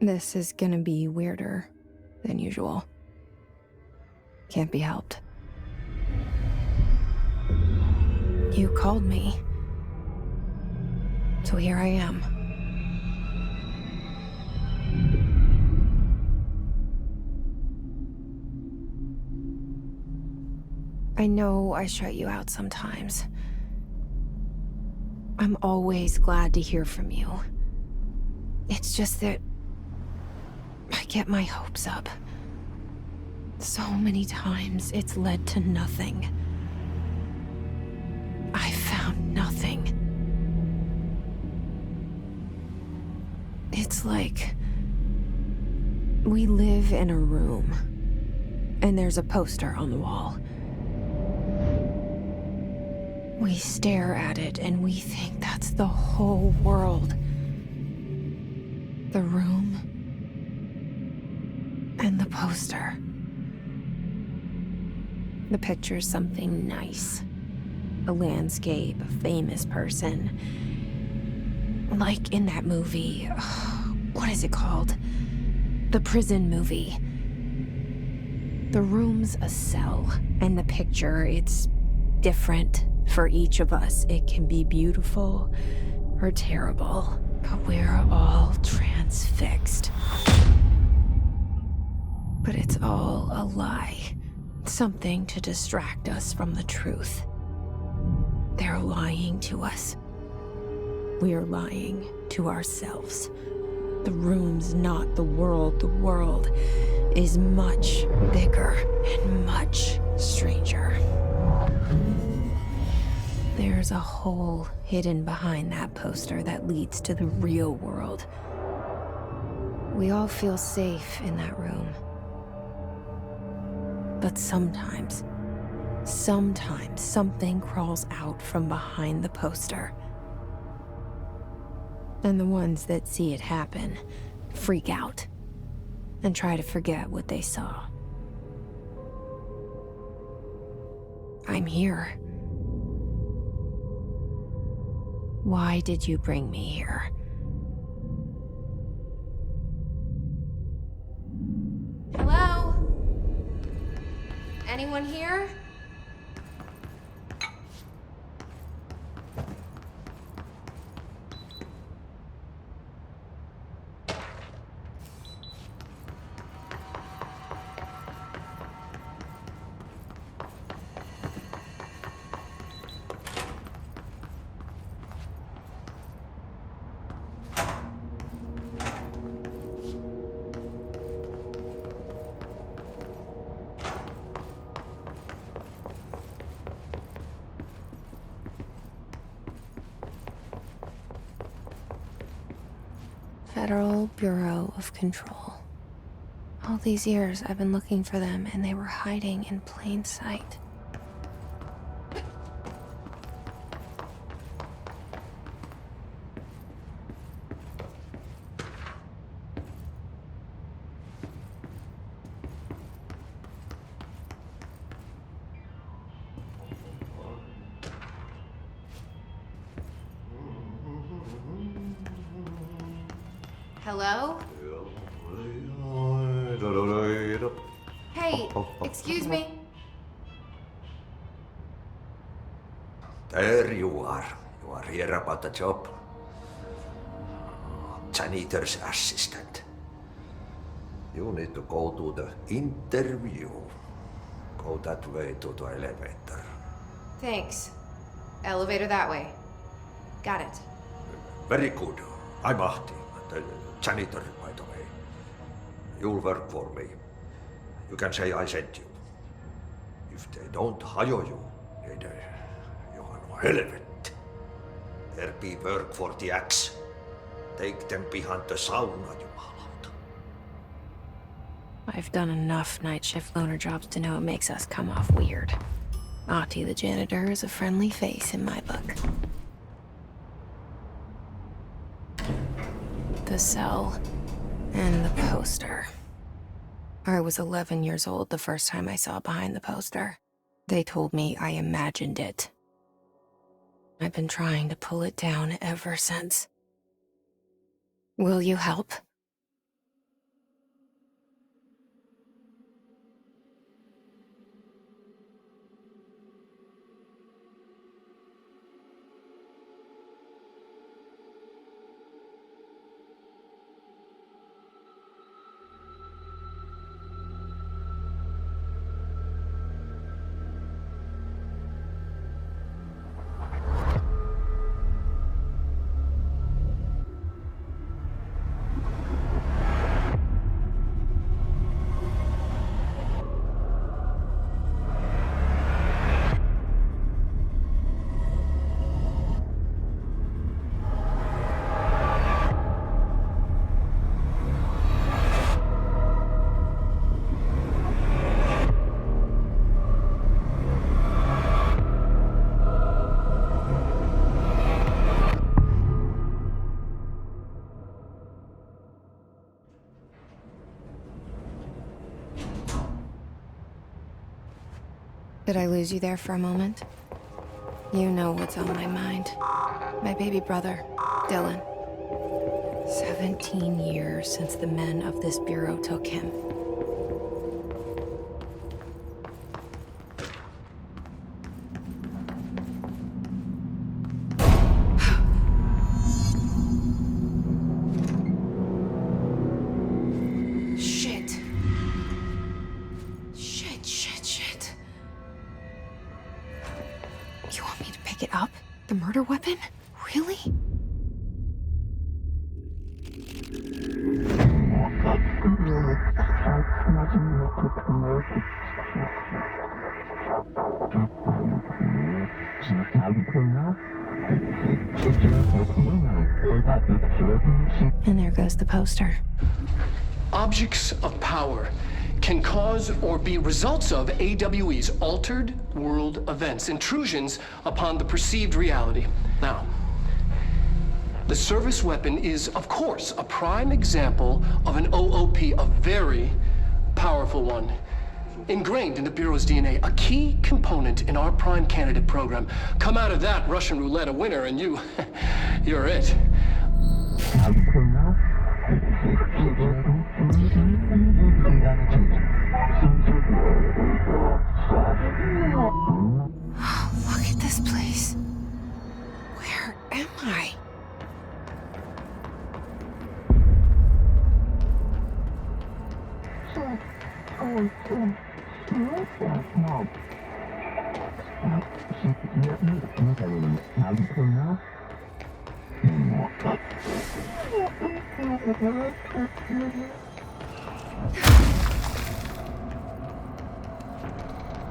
This is gonna be weirder than usual. Can't be helped. You called me. So here I am. I know I shut you out sometimes. I'm always glad to hear from you. It's just that I get my hopes up. So many times it's led to nothing. I found nothing. It's like we live in a room, and there's a poster on the wall. We stare at it and we think that's the whole world. The room and the poster. The picture's something nice. A landscape, a famous person. Like in that movie, what is it called? The prison movie. The room's a cell, and the picture, it's different for each of us. It can be beautiful or terrible, but we're all transfixed. But it's all a lie. Something to distract us from the truth. They're lying to us. We're lying to ourselves. The room's not the world. The world is much bigger and much stranger. There's a hole hidden behind that poster that leads to the real world. We all feel safe in that room. But sometimes something crawls out from behind the poster. And the ones that see it happen freak out and try to forget what they saw. I'm here. Why did you bring me here? Hello? Anyone here? Federal Bureau of Control. All these years I've been looking for them, and they were hiding in plain sight. Hello? Hey, excuse me. There you are. You are here about the job. Janitor's assistant. You need to go to the interview. Go that way to the elevator. Thanks. Elevator that way. Got it. Very good. I'm Ahti, the janitor, by the way. You'll work for me. You can say I sent you. If they don't hire you, then you are no helvet. There be work for the axe. Take them behind the sauna, jumalauta. I've done enough night shift loner jobs to know it makes us come off weird. Ahti the janitor is a friendly face in my book. The cell and the poster. I was 11 years old the first time I saw behind the poster. They told me I imagined it. I've been trying to pull it down ever since. Will you help? Did I lose you there for a moment? You know what's on my mind. My baby brother, Dylan. 17 years since the men of this bureau took him. Shit. You want me to pick it up? The murder weapon? Really? And there goes the poster. Objects of power can cause or be results of AWE's altered world events, intrusions upon the perceived reality. Now, the service weapon is, of course, a prime example of an OOP, a very powerful one. Ingrained in the Bureau's DNA, a key component in our prime candidate program. Come out of that Russian roulette a winner and you're it. Look at this place. Where am I?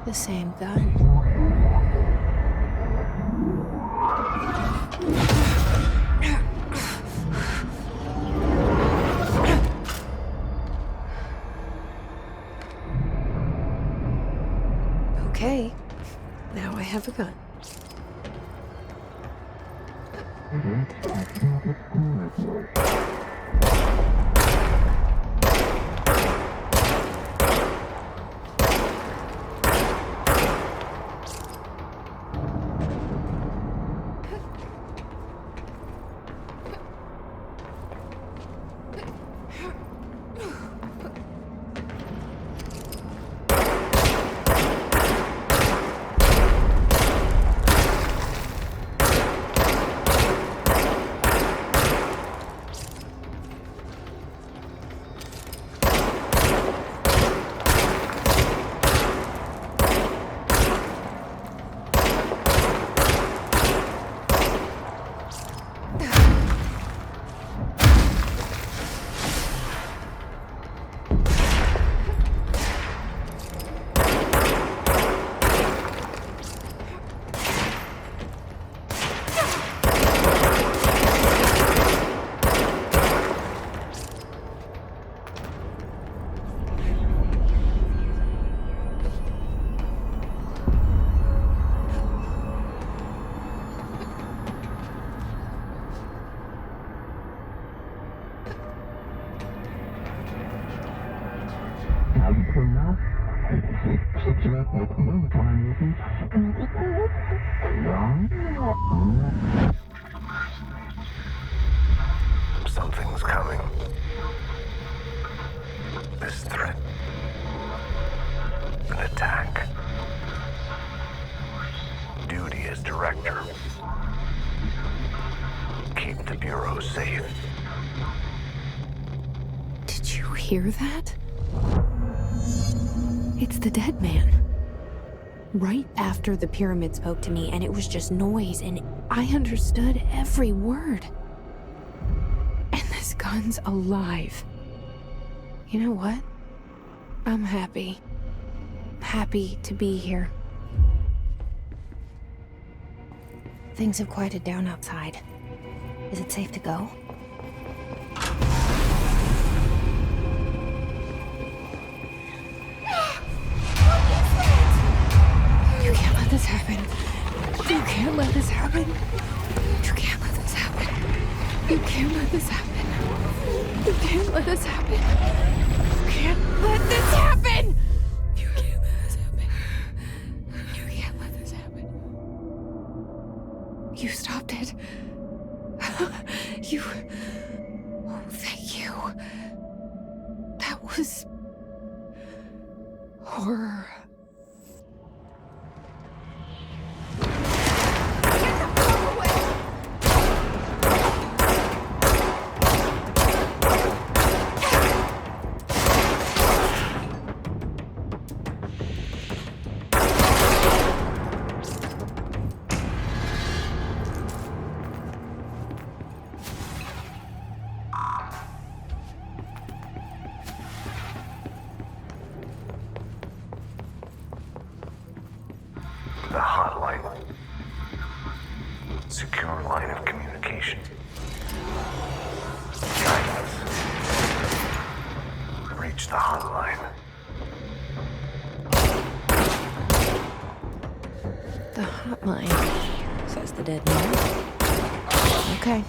The same gun. Okay, now I have a gun. Something's coming. This threat. An attack. Duty as director. Keep the Bureau safe. Did you hear that? It's the dead man. Right after the pyramid spoke to me, and it was just noise, and I understood every word. And this gun's alive. You know what? I'm happy. Happy to be here. Things have quieted down outside. Is it safe to go? You can't let this happen. You can't let this happen. You can't let this happen. You can't let this happen. You can't let this happen. You can't let this happen. You can't let this happen. You stopped it. You... Oh, thank you. That was... horror. The hotline. Secure line of communication. Guidance. Reach the hotline. The hotline, says the dead man. Okay.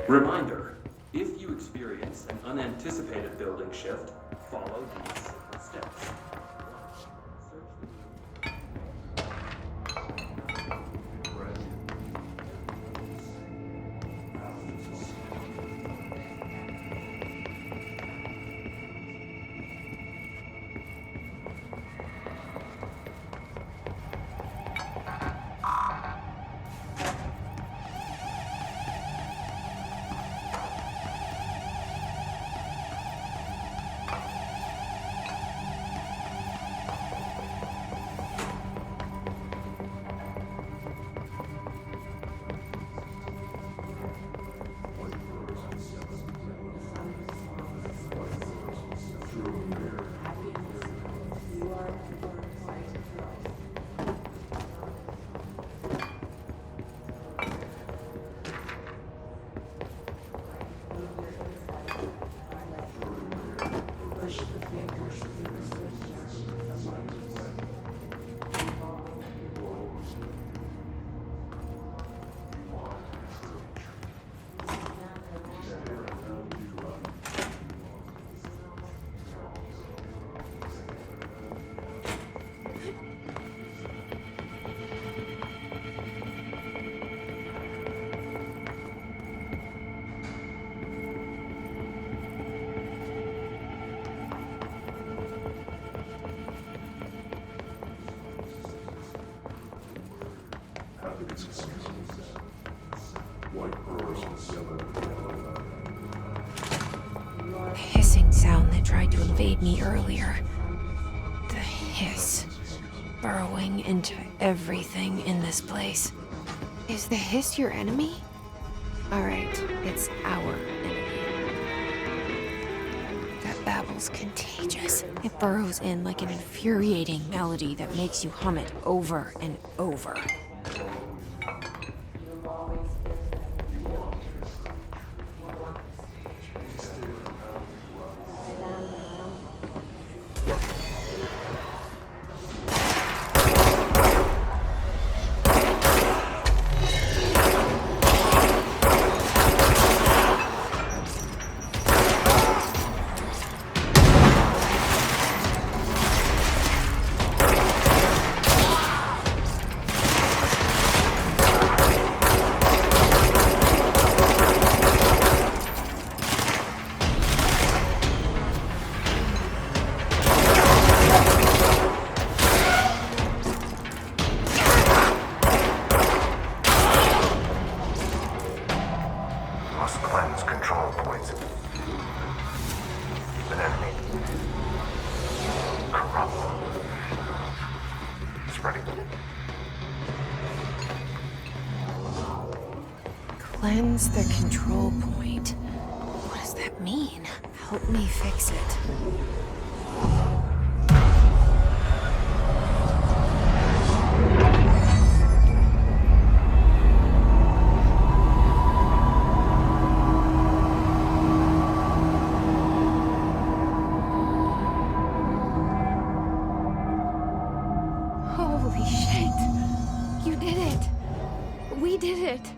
Reminder, if you experience an unanticipated building shift, follow these simple steps. The hissing sound that tried to invade me earlier. The hiss. Burrowing into everything in this place. Is the hiss your enemy? Alright, it's our enemy. That babble's contagious. It burrows in like an infuriating melody that makes you hum it over and over. Cleanse the control point. What does that mean? Help me fix it. Holy shit! You did it! We did it!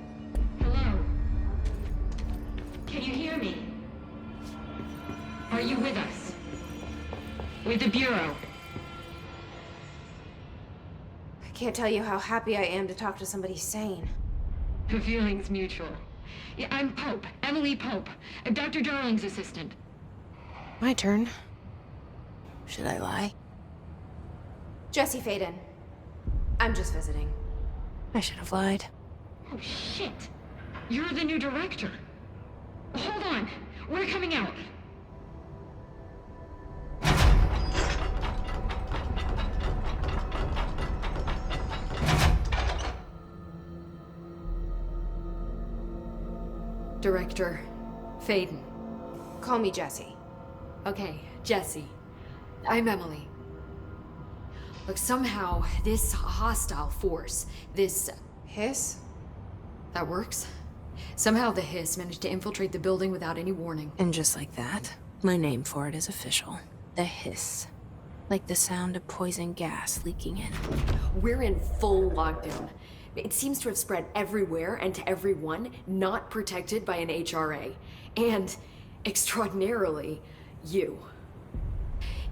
Hello? Can you hear me? Are you with us? With the Bureau? I can't tell you how happy I am to talk to somebody sane. The feeling's mutual. Yeah, I'm Pope, Emily Pope, Dr. Darling's assistant. My turn. Should I lie? Jesse Faden. I'm just visiting. I should have lied. Oh, shit. You're the new director. Hold on. We're coming out. Director Faden. Call me Jesse. Okay, Jesse. I'm Emily. Look, somehow this hostile force, this... Hiss? that works? Somehow the Hiss managed to infiltrate the building without any warning. And just like that, my name for it is official. The Hiss. Like the sound of poison gas leaking in. We're in full lockdown. It seems to have spread everywhere and to everyone not protected by an HRA. And, extraordinarily, you.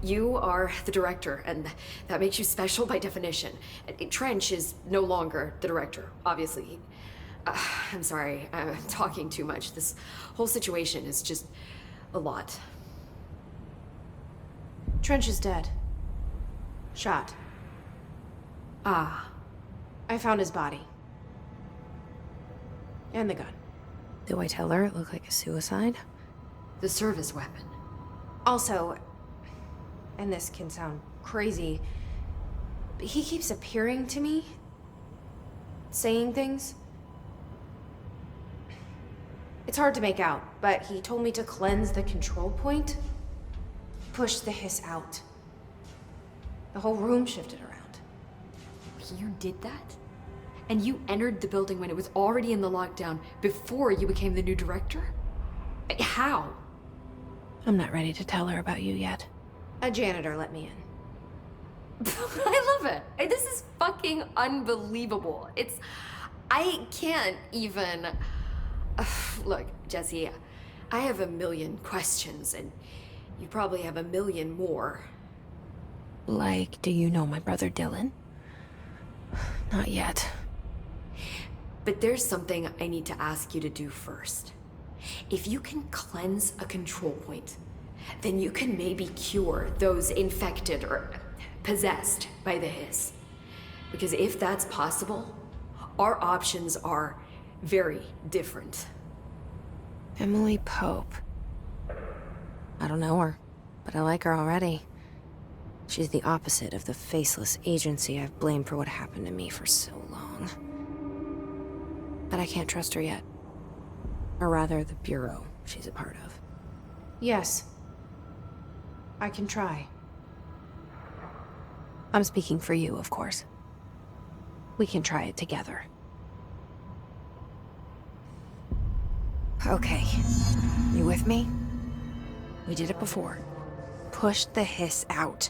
You are the director, and that makes you special by definition. Trench is no longer the director, obviously. I'm sorry, I'm talking too much. This whole situation is just a lot. Trench is dead. Shot. Ah. I found his body. And the gun. Do I tell her it looked like a suicide? The service weapon. Also, and this can sound crazy, but he keeps appearing to me, saying things. It's hard to make out, but he told me to cleanse the control point, push the Hiss out. The whole room shifted around. You did that? And you entered the building when it was already in the lockdown before you became the new director? How? I'm not ready to tell her about you yet. A janitor let me in. I love it. This is fucking unbelievable. I can't even... Look, Jesse, I have a million questions, and you probably have a million more. Like, do you know my brother Dylan? Not yet. But there's something I need to ask you to do first. If you can cleanse a control point, then you can maybe cure those infected or possessed by the Hiss. Because if that's possible, our options are very different. Emily Pope. I don't know her, but I like her already. She's the opposite of the faceless agency I've blamed for what happened to me for so long. But I can't trust her yet. Or rather, the Bureau she's a part of. Yes. I can try. I'm speaking for you, of course. We can try it together. Okay. You with me? We did it before. Push the Hiss out.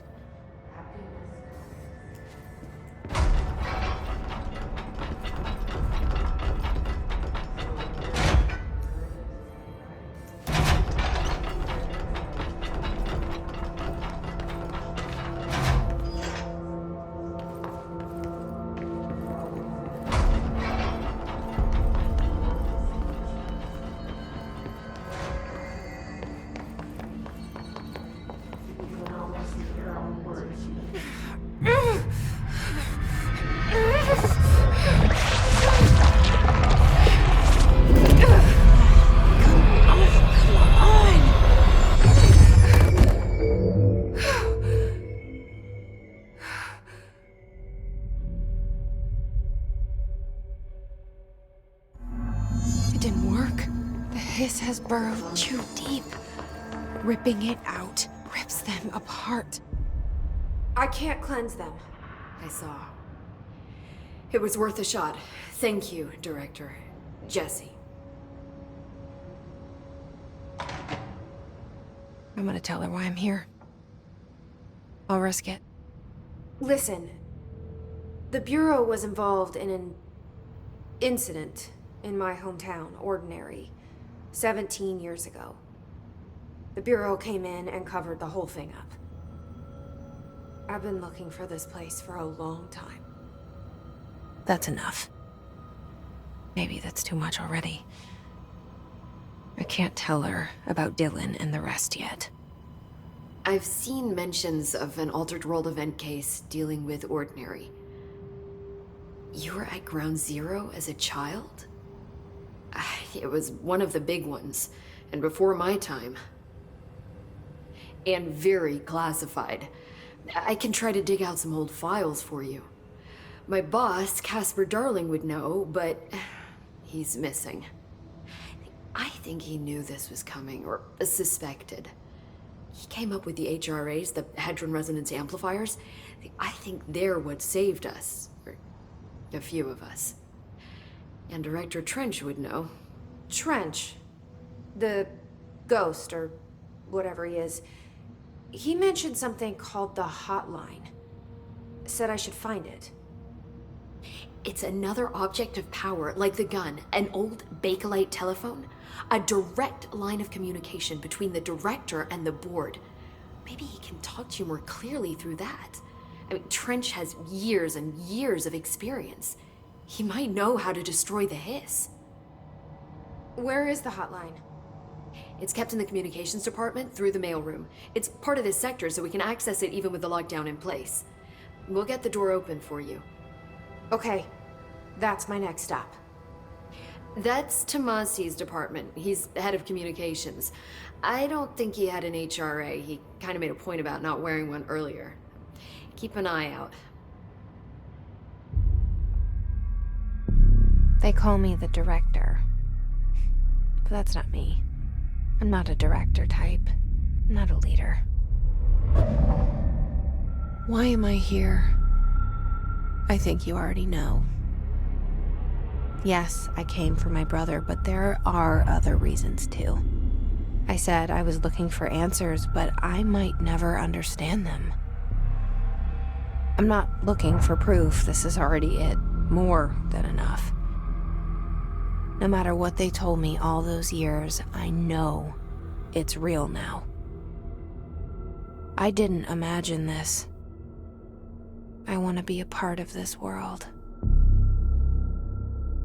hiss has burrowed too deep. Ripping it out rips them apart. I can't cleanse them. I saw. It was worth a shot. Thank you, Director. Jesse. I'm gonna tell her why I'm here. I'll risk it. Listen, the Bureau was involved in an incident in my hometown, Ordinary, 17 years ago. The Bureau came in and covered the whole thing up. I've been looking for this place for a long time. That's enough. Maybe that's too much already. I can't tell her about Dylan and the rest yet. I've seen mentions of an Altered World event case dealing with Ordinary. You were at Ground Zero as a child? It was one of the big ones, and before my time. And very classified. I can try to dig out some old files for you. My boss, Casper Darling, would know, but he's missing. I think he knew this was coming, or suspected. He came up with the HRAs, the Hadron Resonance Amplifiers. I think they're what saved us. Or a few of us. And Director Trench would know. Trench, the ghost, or whatever he is, he mentioned something called the Hotline. Said I should find it. It's another object of power, like the gun, an old Bakelite telephone. A direct line of communication between the director and the board. Maybe he can talk to you more clearly through that. I mean, Trench has years and years of experience. He might know how to destroy the hiss. Where is the hotline? It's kept in the communications department through the mailroom. It's part of this sector, so we can access it even with the lockdown in place. We'll get the door open for you. Okay, that's my next stop. That's Tomasi's department. He's head of communications. I don't think he had an HRA. He kind of made a point about not wearing one earlier. Keep an eye out. They call me the director. But that's not me. I'm not a director type. I'm not a leader. Why am I here? I think you already know. Yes, I came for my brother, but there are other reasons too. I said I was looking for answers, but I might never understand them. I'm not looking for proof. This is already it. More than enough. No matter what they told me all those years, I know it's real now. I didn't imagine this. I want to be a part of this world.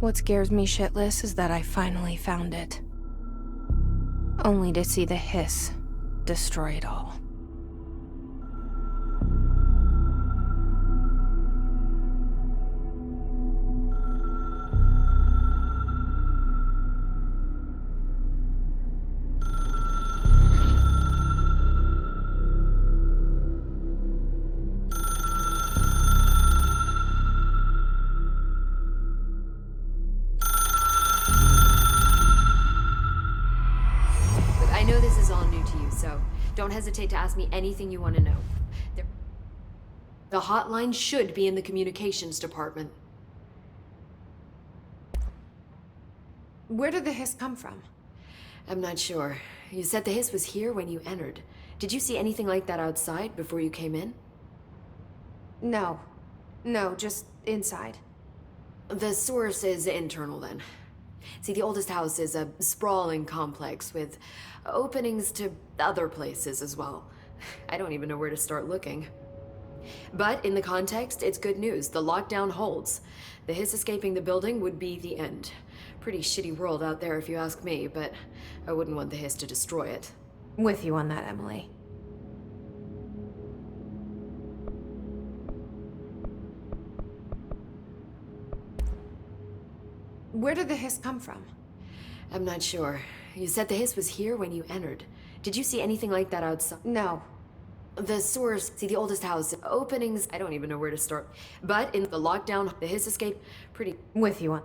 What scares me shitless is that I finally found it. Only to see the hiss destroy it all. I know this is all new to you, so don't hesitate to ask me anything you want to know. The hotline should be in the communications department. Where did the hiss come from? I'm not sure. You said the hiss was here when you entered. Did you see anything like that outside before you came in? No. No, just inside. The source is internal then. See, the oldest house is a sprawling complex with openings to other places as well. I don't even know where to start looking. But in the context, it's good news. The lockdown holds. The hiss escaping the building would be the end. Pretty shitty world out there if you ask me, but I wouldn't want the hiss to destroy it. With you on that, Emily. Where did the hiss come from? I'm not sure. You said the hiss was here when you entered. Did you see anything like that outside? No. The source, see the oldest house, openings, I don't even know where to start. But in the lockdown, the hiss escape, pretty... With you on...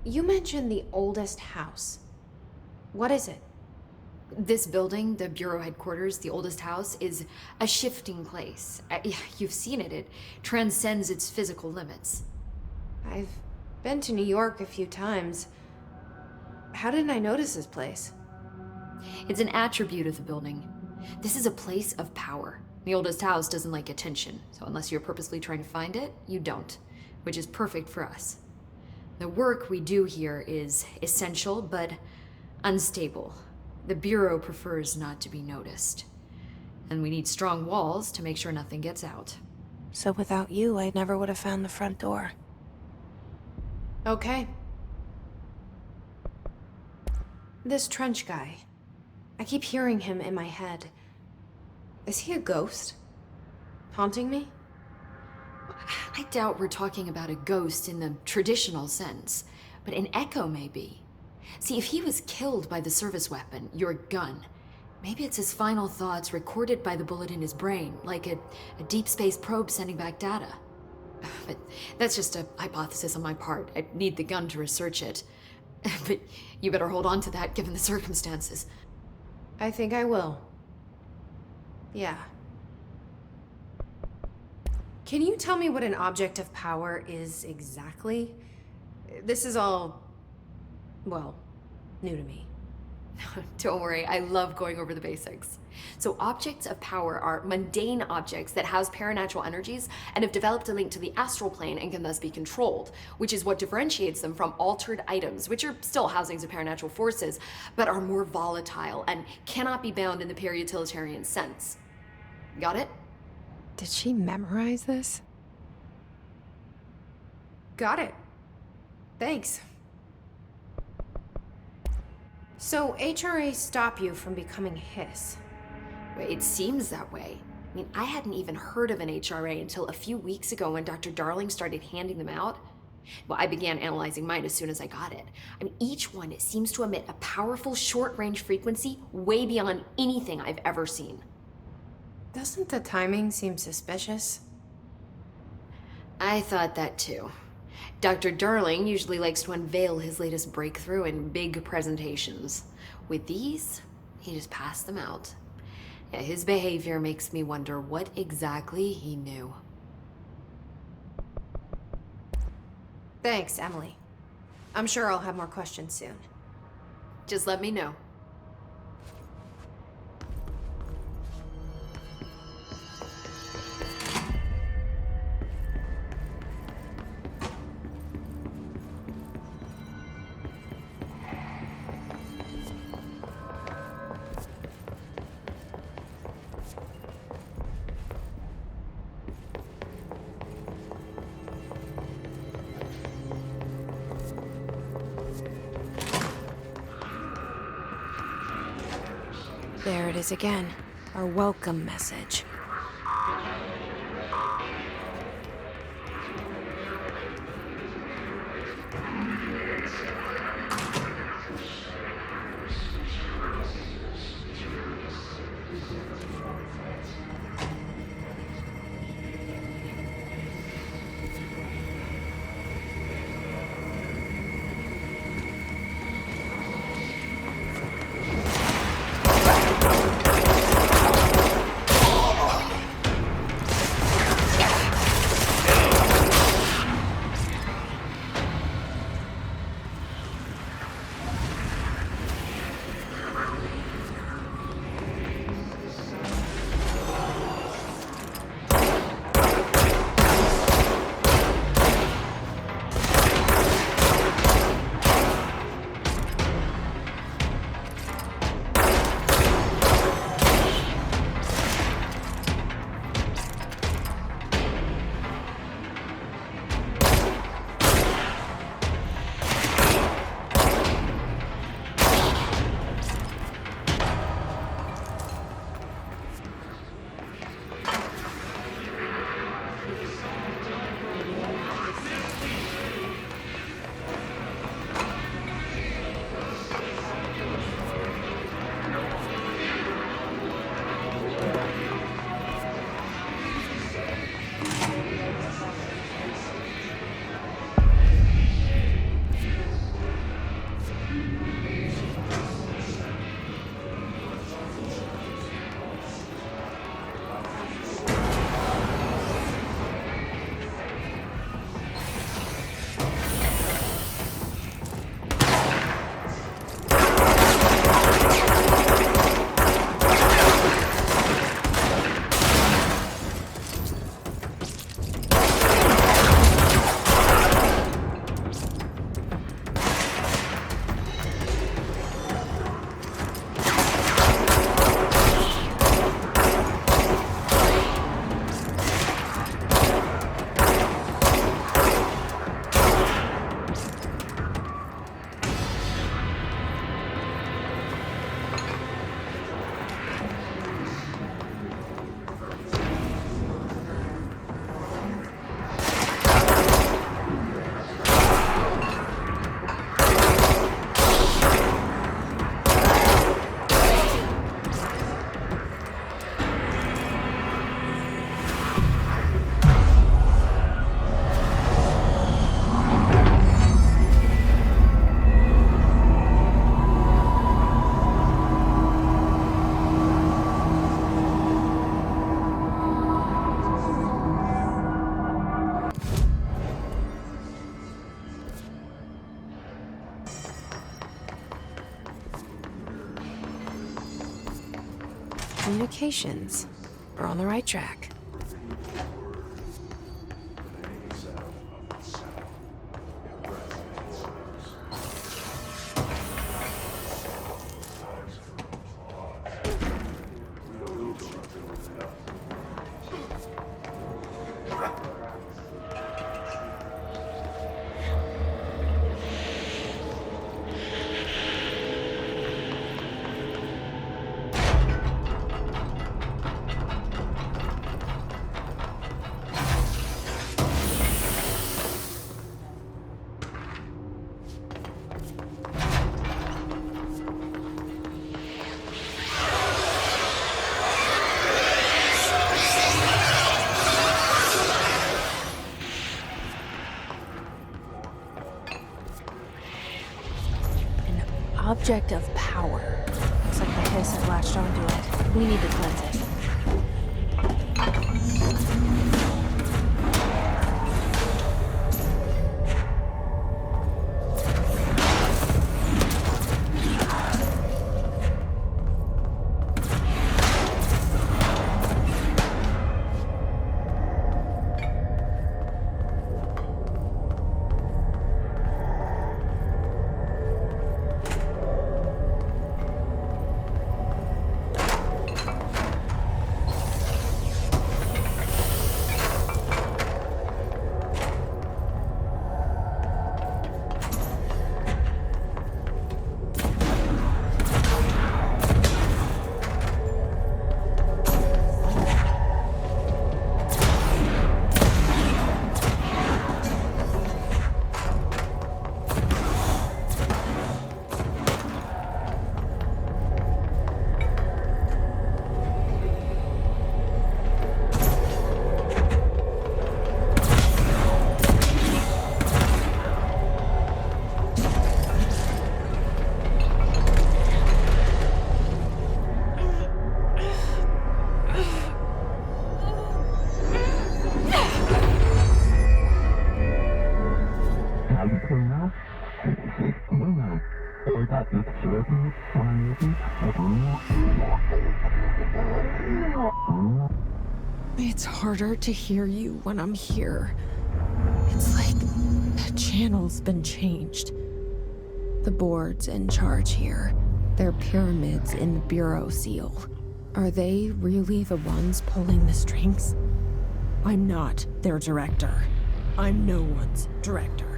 You mentioned the oldest house. What is it? This building, the Bureau headquarters, the oldest house, is a shifting place. Yeah, you've seen it. It transcends its physical limits. I've been to New York a few times. How didn't I notice this place? It's an attribute of the building. This is a place of power. The oldest house doesn't like attention, so unless you're purposely trying to find it, you don't, which is perfect for us. The work we do here is essential, but unstable. The Bureau prefers not to be noticed. And we need strong walls to make sure nothing gets out. So without you, I never would have found the front door. Okay. This Trench guy. I keep hearing him in my head. Is he a ghost? Haunting me? I doubt we're talking about a ghost in the traditional sense, but an echo maybe. See, if he was killed by the service weapon, your gun, maybe it's his final thoughts recorded by the bullet in his brain, like a deep space probe sending back data. But that's just a hypothesis on my part. I'd need the gun to research it. But you better hold on to that given the circumstances. I think I will. Yeah. Can you tell me what an object of power is exactly? This is all, well, new to me. Don't worry, I love going over the basics. So objects of power are mundane objects that house paranatural energies and have developed a link to the astral plane and can thus be controlled, which is what differentiates them from altered items, which are still housings of paranatural forces, but are more volatile and cannot be bound in the peri-utilitarian sense. Got it? Did she memorize this? Got it. Thanks. So HRA stop you from becoming Hiss? It seems that way. I mean, I hadn't even heard of an HRA until a few weeks ago when Dr. Darling started handing them out. Well, I began analyzing mine as soon as I got it. I mean, each one seems to emit a powerful short-range frequency way beyond anything I've ever seen. Doesn't the timing seem suspicious? I thought that too. Dr. Darling usually likes to unveil his latest breakthrough in big presentations. With these, he just passed them out. Yeah, his behavior makes me wonder what exactly he knew. Thanks, Emily. I'm sure I'll have more questions soon. Just let me know. There it is again. Our welcome message. communications. We're on the right track. Object of power. Looks like the hiss has latched onto it. We need to cleanse it. It's harder to hear you when I'm here. It's like the channel's been changed. The board's in charge here. They're pyramids in the Bureau seal. Are they really the ones pulling the strings? I'm not their director. I'm no one's director.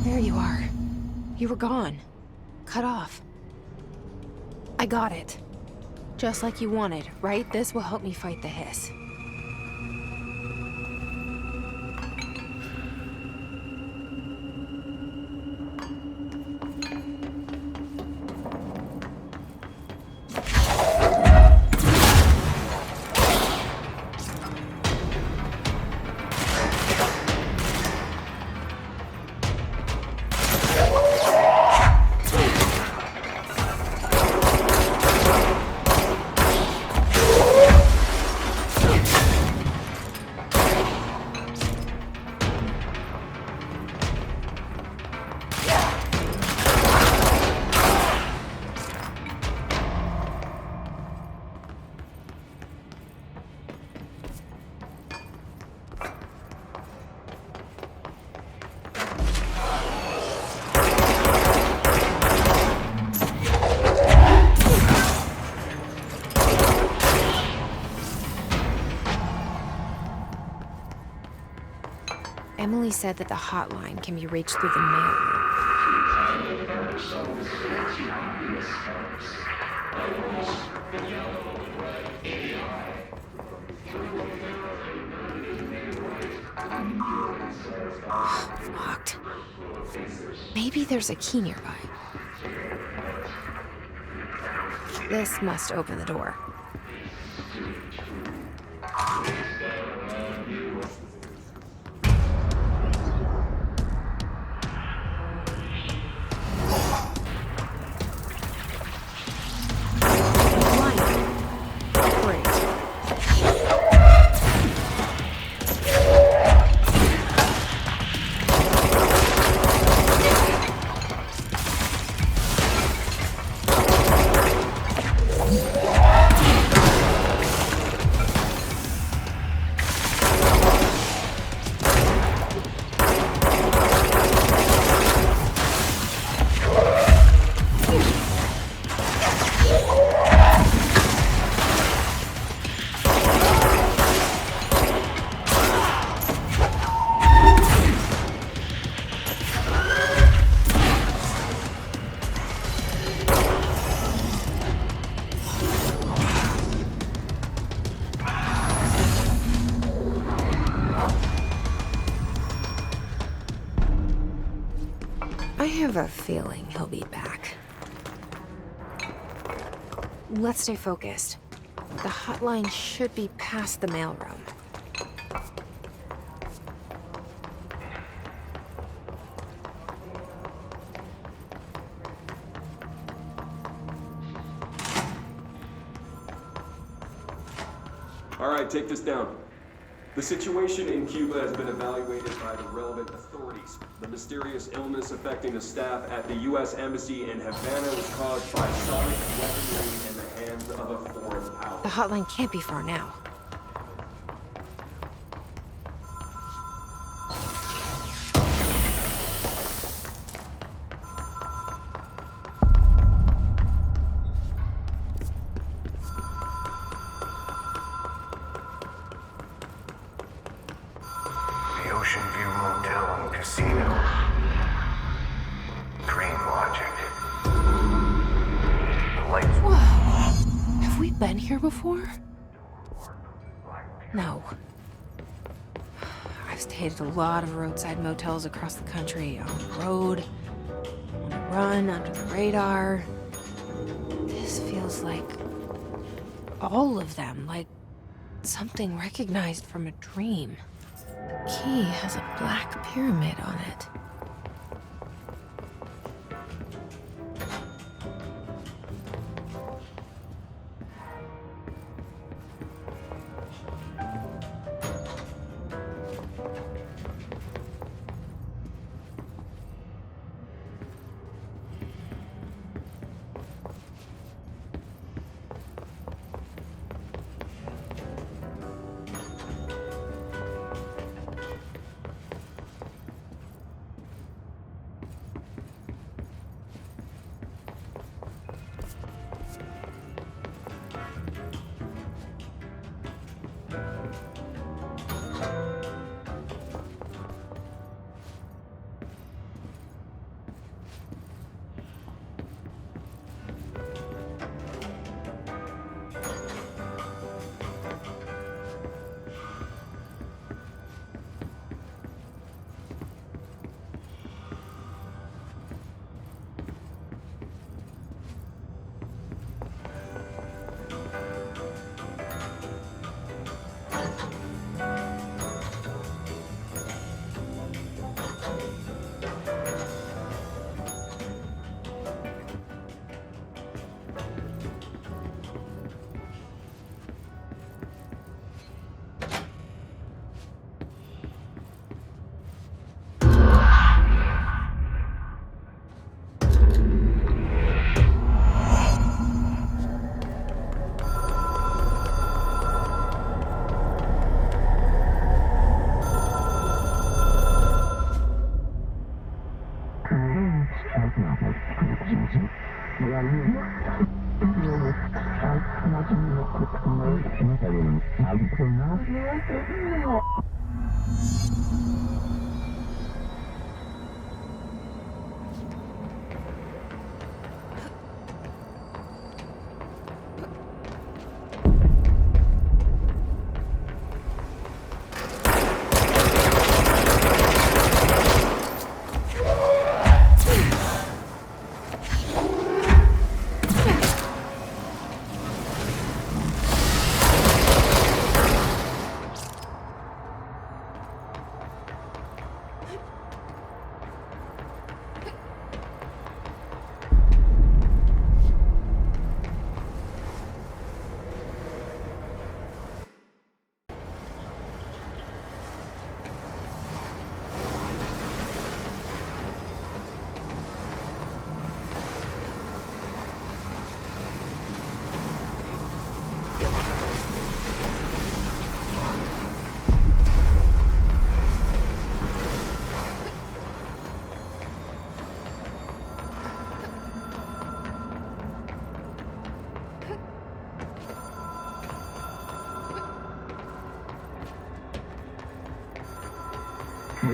There you are. You were gone. Cut off. I got it. Just like you wanted, right? This will help me fight the hiss. Emily said that the hotline can be reached through the mail. Locked. Maybe there's a key nearby. This must open the door. I have a feeling he'll be back. Let's stay focused. The hotline should be past the mailroom. All right, take this down. The situation in Cuba has been evaluated by the relevant authorities. The mysterious illness affecting the staff at the U.S. Embassy in Havana was caused by sonic weaponry in the hands of a foreign power. The hotline can't be far now. The Ocean View Motel and Casino. Dream logic. The lights Whoa. Have we been here before? No. I've stayed at a lot of roadside motels across the country, on the road, on the run, under the radar. This feels like all of them, like something recognized from a dream. The key has a black pyramid on it.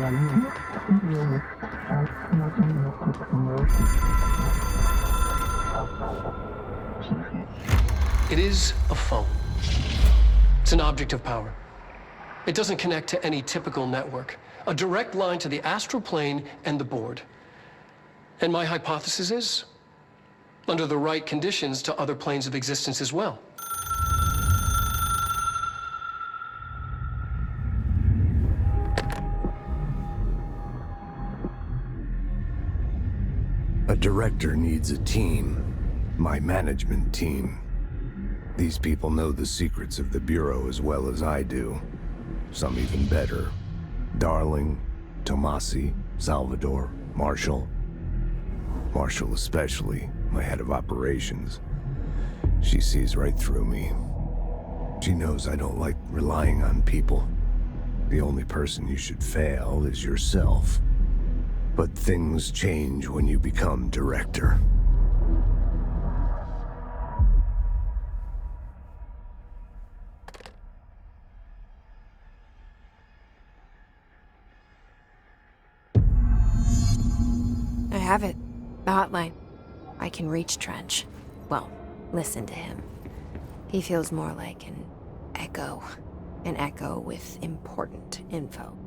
It is a phone. It's an object of power. It doesn't connect to any typical network. A direct line to the astral plane and the board. And my hypothesis is, under the right conditions, to other planes of existence as well. A director needs a team. My management team. These people know the secrets of the Bureau as well as I do. Some even better. Darling, Tomasi, Salvador, Marshall. Marshall especially, my head of operations. She sees right through me. She knows I don't like relying on people. The only person you should fail is yourself. But things change when you become director. I have it. The hotline. I can reach Trench. Well, listen to him. He feels more like an echo. An echo with important info.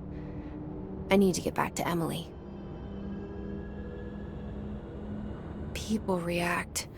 I need to get back to Emily. People react